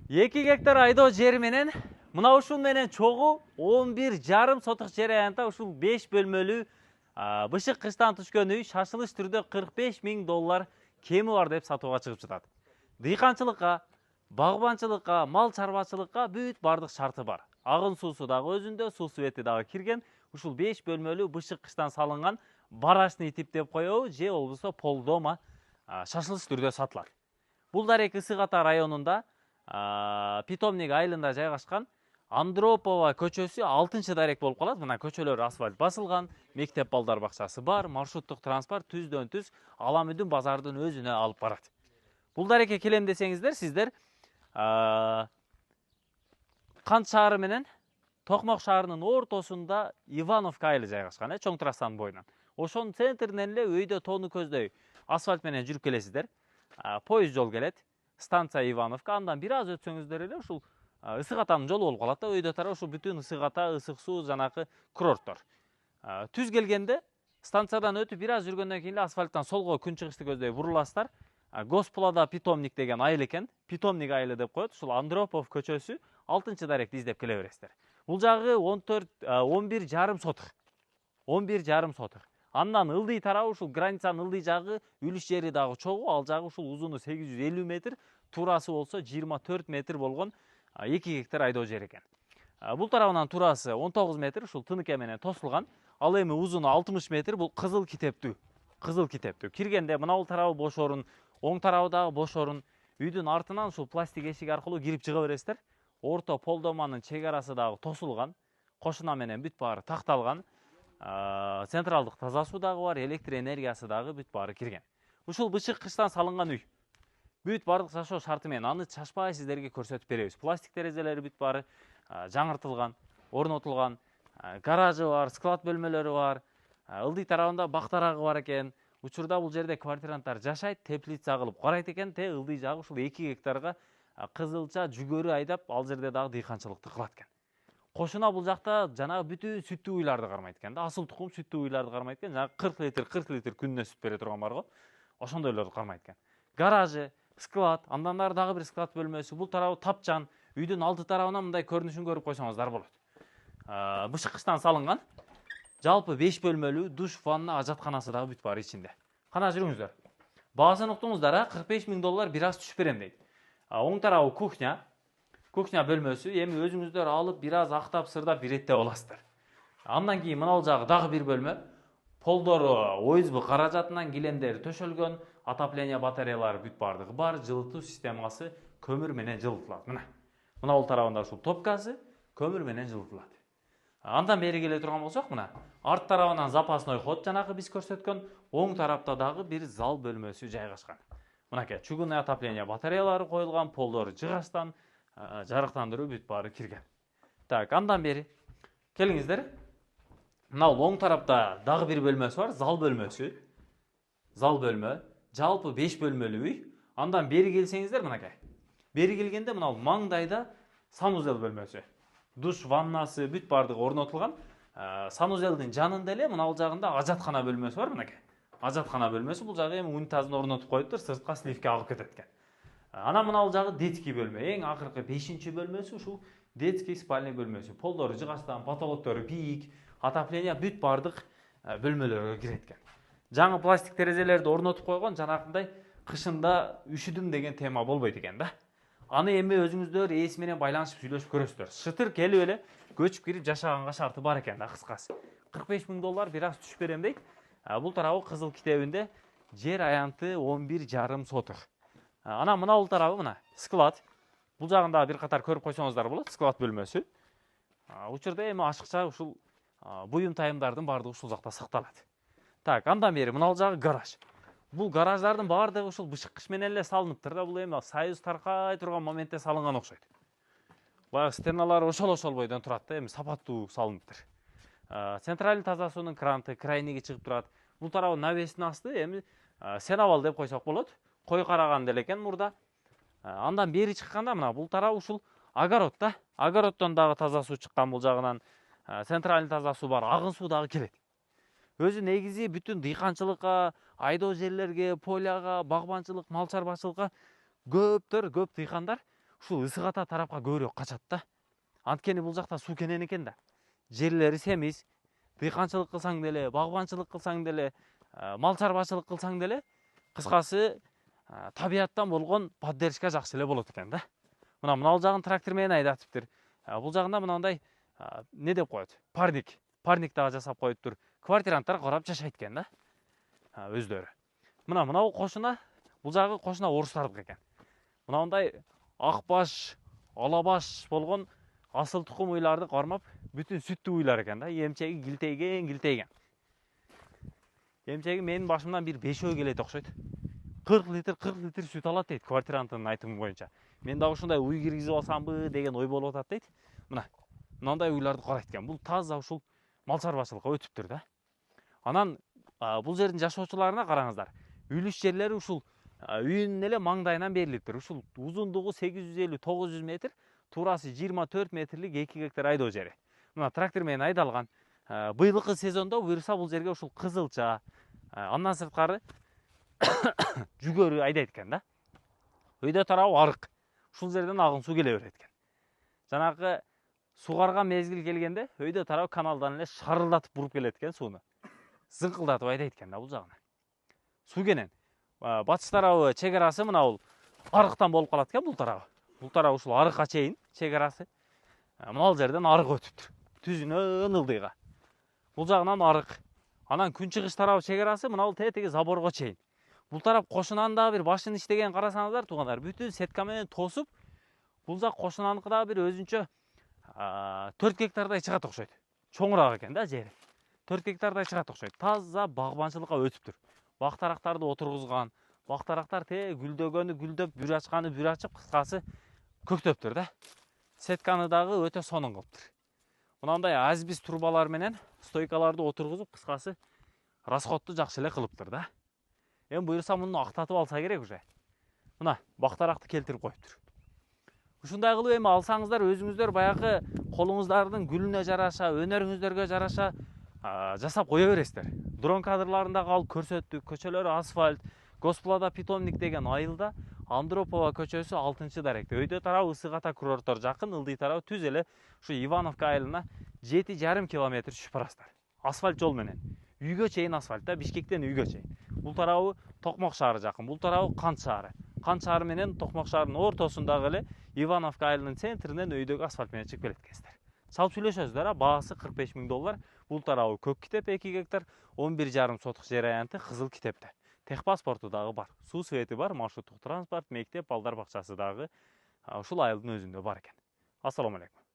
2 гектар айдоо жери менен мына ушул менен чогуу 11,5 сотук жер аянтта ушул 5 бөлмөлүү бышык кыштан түшкөн үй шашылыш түрдө 45 000 доллар кеми бар деп сатууга чыгып жатат. Дыйканчылыкка, багбанчылыкка, мал чарбачылыкка бүт бардык шарты бар. Агын суусу дагы өзүндө, суу свети дагы кирген. Ушул 5 бөлмөлүү бышык кыштан салынган барашный тип деп коебу, же болбосо полдома шашылыш түрдө сатылат. Бул дарек Ысык Ата районунда Питомник айылында жайгашкан Андропова көчөсү 6-дарек болуп калат. Мына көчөлөр асфальт басылган, мектеп балдар бакчасы бар, маршруттук транспорт түздөн түз Аламүдүн базардын өзүнө алып барат. Бул дарекке келем десеңиздер, сиздер Кант шаары менен Токмок шаарынын ортосунда Ивановка айылы жайгашкан, чоң трассанын боюнан. Ошонун центринен эле өйдө тоону көздөй асфальт менен жүрүп келесиздер. Поезд жол келет. Станция Ивановка, андан бир аз өтсөңүздөр эле ушул Ысык Атанын жолу болуп калат да, өйдө тарап ушул бүтүн Ысык Ата, Ысык суу жанакы курорттор. Түз келгенде станциядан өтүп бир аз жүргөндөн кийин асфальттан солго күн чыгышты көздөй буруласыздар. Госплада Питомник деген айыл экен. Питомник айылы деп коет. Ушул Андропов көчөсү 6-даректи издеп келе бересиздер. Бул жагы 11,5 сотук. 11,5 сотук. Андан ылдый тарабы ушул границанын ылдый жагы үлүш жери дагы чогуу, ал жагы ушул узуну 850 метр, турасы болсо 24 метр болгон 2 гектар айдоо жер экен. Бул тарабынан турасы 19 метр, ушул тыныке менен тосулган. Ал эми узуну 60 метр, бул кызыл китептүү. Кызыл китептүү. Киргенде мына бул тарабы бош орун, оң тарабы дагы бош орун. Үйдүн артынан ушул пластик эшик аркылуу кирип чыга бересиздер. Орто полдоманын чек арасы дагы тосулган. Кошуна менен бүт баары такталган. Централдык таза суу дагы бар, электр энергиясы дагы бүт баары кирген. Ушул бышык кыштан салынган үй. Бүт бардык жашоо шарты менен аны чачпай сиздерге көрсөтүп беребиз. Пластик терезелери бүт баары жаңыртылган, орнотулган. Гаражы бар, склад бөлмөлөрү бар. Ылдый тарабында бактарагы бар экен. Учурда бул жерде квартиранттар жашайт, теплица кылып карайт экен. Те ылдый жагы ушул 2 гектарга кызылча, жүгөрү айдап, ал жерде дагы дыйканчылыкты кылат экен. Кошуна бул жакта жанагы бүтүн сүттүү уйларды кармайт экен да, асыл тукум сүттүү уйларды кармайт экен. Жанагы 40 литр күнүнө сүт бере турган бар го. Ошондойлорду кармайт экен. Гаражы, склад, андан ары дагы бир склад бөлмөсү. Бул тарабы тапчан. Үйдүн алты тарабынан мындай көрүнүшүн көрүп койсоңуздар болот. Бышык кыштан салынган. Жалпы 5 бөлмөлүү душ, ванна, ажатканасы дагы бүт бар ичинде. Кана жүрүңүздөр. Баасын уктуңуздар, 45 000 доллар бир аз түшүп берем дейт. Оң тарабы кухня. Кухня бөлмөсү, эми өзүңүздөр алып бир аз актап, сырдап иреттеп аласыздар. Андан кийин мына бул жагы дагы бир бөлмө. Полдору ОСБ каражатынан килемдери төшөлгөн, отопление батареялары бүт бардыгы бар, жылытуу системасы көмүр менен жылытылат. Мына бул тарабында ушул топкасы көмүр менен жылытылат. Андан бери келе турган болсок, мына арт тарабынан запасной ход жанагы биз көрсөткөн, оң тарапта дагы бир зал бөлмөсү жайгашкан. Мынакей чугунный отопление батареялары коюлган, полдору жыгачтан, жарыктандыруу бүт баары кирген. Так, андан бери келиңиздер. Мына оң тарапта дагы бир бөлмөсү бар, зал бөлмөсү. Зал бөлмө, жалпы 5 бөлмөлүү үй. Андан бери келсеңиздер, мынакей. Бери келгенде мына маңдайда санузел бөлмөсү. Душ, ваннасы бүт бардыгы орнотулган. Санузелдин жанында эле мына жагында ажаткана бөлмөсү бар, мынакей. Ажаткана бөлмөсү, бул жагы эми унитазын орнотуп коюптур, сыртка сливке агып кетет экен. Анан мына жагы детский бөлмө. Эң акыркы 5-чи бөлмөсү ушул детский спальный бөлмөсү. Полдору жыгачтан, потолоктору бийик, отопление бүт бардык бөлмөлөргө кирет экен. Жаңы пластик терезелерди орнотуп койгон, жанакындай кышында üşüdüm деген тема болбойт экен да. Аны эми өзүңүздөр ээси менен байланышып сүйлөшүп көрөсүздөр. Шытыр келип эле көчүп кирип жашаганга шарты бар экен да, кыскасы. 45 000 доллар бир аз түшүп берем дейт. Бул тарабы кызыл китебинде жер аянты 11,5 сотук. Анан мына бул тарабы мына склад. Бул жагында бир катар көрүп койсоңуздар болот, склад бөлмөсү. Учурда эми ашыкча ушул буюм тайымдардын баардыгы ушул жакта сакталат. Так, андан бери мына жагы гараж. Бул гараждардын баардыгы ушул бышык кыш менен эле салыныптыр да, бул эми союз таркай турган моментте салынган окшойт. Баягы стеналары ошол бойдон турат да, эми сапаттуу салыныптыр. Центральный таза суунун кранты, крайниги чыгып турат. Бул тарабы навестин асты, эми сеновал деп койсок болот. Кой караган деле экен мурда. Андан бери чыкканда мына бул тарабы ушул огород да. Огороддон дагы таза суу чыккан бул жагынан. Центральный таза суу бар, агын суу дагы келет. Өзү негизи бүтүн дыйканчылыкка, айдоо жерлерге, поляга, багбанчылык, мал чарбачылыкка көп дыйкандар ушул ысык ата тарапка көбүрөөк качат да. Анткени бул жакта суу кенен экен да. Жерлери семиз, дыйканчылык кылсаң деле, багбанчылык кылсаң деле, мал чарбачылык кылсаң деле, кыскасы табияттан болгон поддержка жакшы эле болот экен да. Мына жагын трактор менен айдатыптыр. Бул жагында мынандай не деп коет? Парник дагы жасап коюптур. Квартиранттар карап жашайт экен да. Өздөрү. Мына кошуна, бул жагы кошуна орустардык экен. Мындай акбаш, алабаш болгон асыл тукум уйларды кармап, бүтүн сүттүү уйлар экен да. Эмчеги килтейген. Эмчеги менин башымдан бир 5 келет окшойт. 40 литр сүт алат дейт квартиранттын айтымы боюнча. Мен дагы ушундай уй киргизип алсамбы деген ой болуп атат дейт. Мындай уйларды карайт экен. Бул таза ушул мал чарбачылыкка өтүптүр да. Анан бул жердин жашоочуларына караңыздар. Үлүш жерлери ушул үйүнүн эле маңдайынан берилиптир. Ушул узундугу 850-900 метр, туурасы 24 метрлик 2 гектар айдоо жери. Мына трактор менен айдалган. Быйылкы сезондо буюрса бул жерге ушул кызылча, андан сырткары жүгөрү айдайт экен да. Өйдө тарабы арык. Ушул жерден агын суу келе берет экен. Жанагы сугарган мезгил келгенде өйдө тарабы каналдан эле шарылдатып буруп келет экен сууну. Зыңкылдатып айдайт экен да бул жагына. Суу кенен. Батыш тарабы чек-арасы мына бул арыктан болуп калат экен бул тарабы. Бул тарабы ушул арыкка чейин чек-арасы. Мына жерден арык өтүптүр. Түзүнөн ылдыйга. Бул жагынан арык. Анан күнчыгыш тарабы чек-арасы мына бул тетиги заборго чейин. Бул тарап кошунанын дагы бир башын иштеген карасаңыздар, туугандар, бүтүн сетка менен тосуп, бул жак кошунаныкы дагы бир өзүнчө 4 гектардай чыгат окшойт. Чоңураак экен да жери. 4 гектардай чыгат окшойт. Таза багбанчылыкка өтүптүр. Бактарактарды отургузган, бактарактар гүлдөгөнү гүлдөп, бүр ачканы бүр ачып, кыскасы көктөптүр да. Сетканы дагы өтө сонун кылыптыр. Мынандай азбиз турбалар менен стойкаларды отургузуп, кыскасы расходту жакшы эле кылыптыр да. Эми буюрса муну актатып алса керек уже. Мына бактаракты келтирип коюптур. Ушундай кылып эми алсаңыздар, өзүңүздөр баягы колуңуздардын гүлүнө жараша, өнөрүңүздөргө жараша жасап кое бересиздер. Дрон кадрларында алып көрсөттүк. Көчөлөр асфальт, Госплада питомник деген айылда Андропова көчөсү 6-даректе. Өйдө тарабы ысык ата курорттор жакын, ылдый тарабы түз эле ушу Ивановка айылына 7,5 километр түшүп барасыздар. Асфальт жол менен. Үйгө чейин асфальт да, Бишкектен үйгө чейин. Бул тарабы Токмок шаары жакын, бул тарабы Кант шаары. Кант шаары менен Токмок шаарынын ортосундагы эле Ивановка айылынын центринен өйдөгө асфальт менен чыгып келет экенсиздер. Салып сүйлөшөсүздөр, баасы $45,000. Бул тарабы Көк Китеп 2 гектар, 11,5 сотук жер аянты Кызыл Китепте. Техпаспорту дагы бар, суу свети бар, маршруттук транспорт, мектеп, балдар бакчасы дагы ушул айылдын өзүндө бар экен. Ассаламу алейкум.